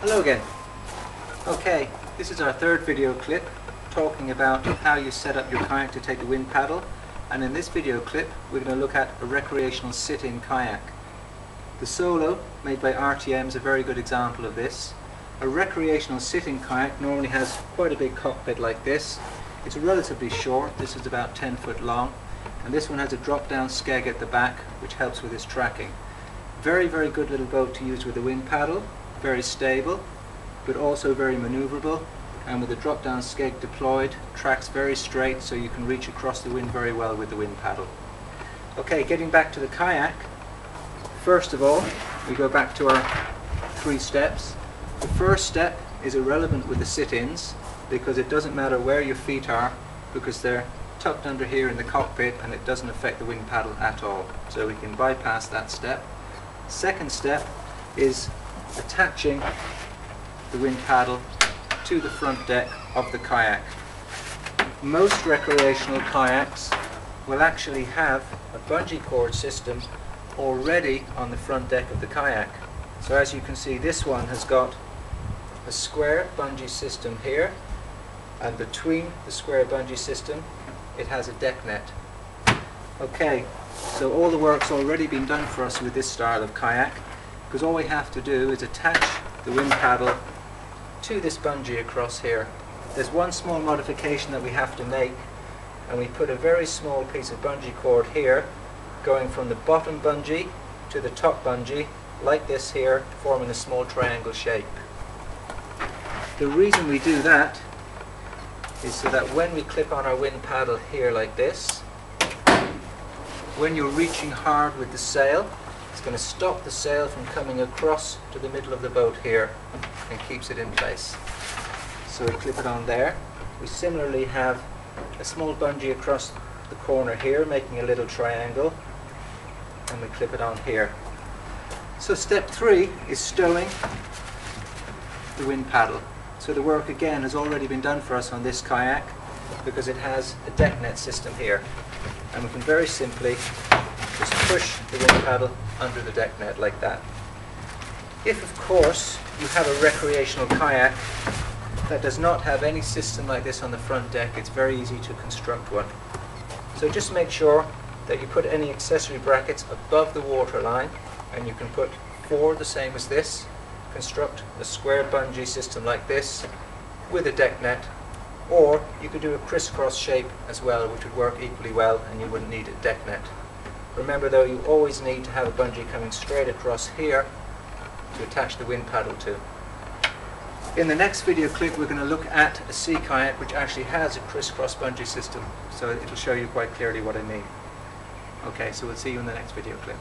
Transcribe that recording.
Hello again. Okay, this is our third video clip talking about how you set up your kayak to take a wind paddle, and in this video clip we're going to look at a recreational sit-in kayak. The Solo, made by RTM, is a very good example of this. A recreational sit-in kayak normally has quite a big cockpit like this. It's relatively short, this is about 10 foot long, and this one has a drop-down skeg at the back which helps with its tracking. Very good little boat to use with a wind paddle. Very stable, but also very maneuverable, and with the drop-down skeg deployed, tracks very straight, so you can reach across the wind very well with the wind paddle. Okay, getting back to the kayak, first of all we go back to our 3 steps. The first step is irrelevant with the sit-ins because it doesn't matter where your feet are, because they're tucked under here in the cockpit and it doesn't affect the wind paddle at all, so we can bypass that step. Second step is attaching the wind paddle to the front deck of the kayak. Most recreational kayaks will actually have a bungee cord system already on the front deck of the kayak. So as you can see, this one has got a square bungee system here, and between the square bungee system it has a deck net. Okay, so all the work's already been done for us with this style of kayak, because all we have to do is attach the wind paddle to this bungee across here. There's one small modification that we have to make, and we put a very small piece of bungee cord here going from the bottom bungee to the top bungee like this here, forming a small triangle shape. The reason we do that is so that when we clip on our wind paddle here like this, when you're reaching hard with the sail, it's going to stop the sail from coming across to the middle of the boat here and keeps it in place. So we clip it on there. We similarly have a small bungee across the corner here making a little triangle, and we clip it on here. So step 3 is stowing the wind paddle. So the work again has already been done for us on this kayak because it has a deck net system here, and we can very simply just push the wind paddle under the deck net like that. If of course you have a recreational kayak that does not have any system like this on the front deck, it's very easy to construct one. So just make sure that you put any accessory brackets above the water line, and you can put 4 the same as this. Construct a square bungee system like this with a deck net, or you could do a crisscross shape as well, which would work equally well and you wouldn't need a deck net. Remember though, you always need to have a bungee coming straight across here to attach the wind paddle to. In the next video clip we're going to look at a sea kayak which actually has a crisscross bungee system, so it will show you quite clearly what I mean. Okay, so we'll see you in the next video clip.